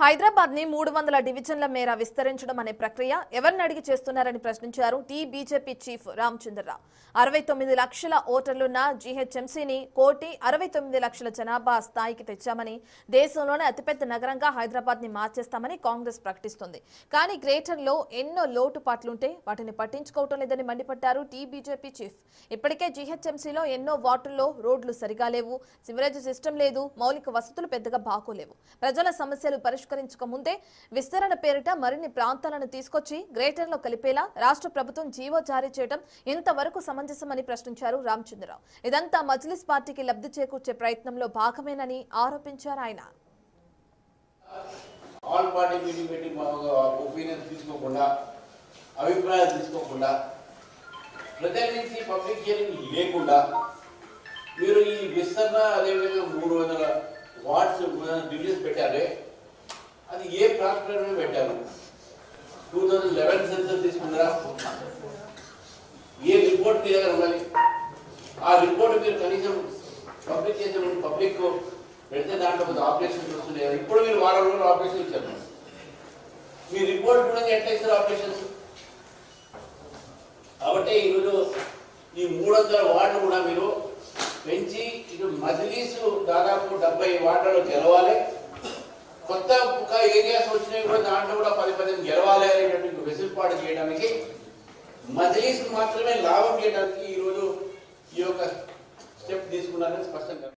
హైదరాబాద్ ని 300 డివిజన్ల మేర విస్తరించడం అనే ప్రక్రియ ఎవరిని అడిగి చేస్తున్నారని ప్రశ్నించారు బీజేపీ చీఫ్ రామచంద్రరావు. 69 లక్షల ఓటర్లున్న జీహెచ్ఎంసీని 1,69 లక్షల జనాభా స్థాయికి తెచ్చామని, దేశంలోనే అతిపెద్ద నగరంగా హైదరాబాద్ ని మార్చేస్తామని కాంగ్రెస్ ప్రకటిస్తుంది. కానీ గ్రేటర్ లో ఎన్నో లోటుపాట్లుంటే వాటిని పట్టించుకోవటం లేదని మండిపడ్డారు బీజేపీ చీఫ్. ఇప్పటికే జీహెచ్ఎంసీలో ఎన్నో వార్డుల్లో రోడ్లు సరిగా లేవు, సివరేజ్ సిస్టమ్ లేదు, మౌలిక వసతులు పెద్దగా బాగోలేవు. ప్రజల సమస్యలు పరిష్కరించక ముందే విస్తరణ పేరిట మరిన్ని ప్రాంతాలను తీసుకొచ్చి గ్రేటర్ లో కలిపేలా రాష్ట్ర ప్రభుత్వం జీవో జారీ చేయడం ఇంతవరకు సమంజసమని ప్రశ్నించారు రామచంద్రరావు. ఇదంతా మజ్లిస్ పార్టీకి లబ్ధి చేకూర్చే ప్రయత్నంలో భాగమేనని ఆరోపించారు ఆయన. ఆల్ పార్టీ మీటింగ్ పెట్టి ఒపీనియన్ తీసుకోకుండా, అభిప్రాయాలు తీసుకోకుండా, ప్రజల నుంచి పబ్లిక్ హియరింగ్ లేకుండా మీరు ఈ విస్తరణ అదేవిధంగా 300 వార్డ్స్ డివిజన్స్ పెట్టారే, అది ఏ ప్రాస్పెక్టివ్ పెట్టారు? 2011 సెన్సస్ తీసుకున్నారా? ఏ రిపోర్ట్ మీ దగ్గర ఉన్నది? ఆ రిపోర్ట్ మీరు కనీసం పబ్లిక్ చేసే పబ్లిక్ పెడితే దాంట్లో కొంత ఆపరేషన్స్ వస్తున్నాయి. ఇప్పుడు మీరు వారం రోజులు ఆపరేషన్ ఇచ్చారు. మీ రిపోర్ట్ కూడా ఎట్లా ఇస్తారు ఆపరేషన్స్? కాబట్టి ఈరోజు ఈ 300 వార్డులు కూడా మీరు పెంచి ఇటు మజ్లిసు దాదాపు 70 వార్డులలో గెలవాలి, కొత్త ఒక ఏరియాస్ వచ్చినాయి కూడా దాంట్లో కూడా 10-15 గెలవాలి అనేటువంటి వెసులుబాటు చేయడానికి, మజ్లిస్ మాత్రమే లాభం చేయడానికి ఈరోజు ఈ యొక్క స్టెప్ తీసుకున్నారని స్పష్టంగా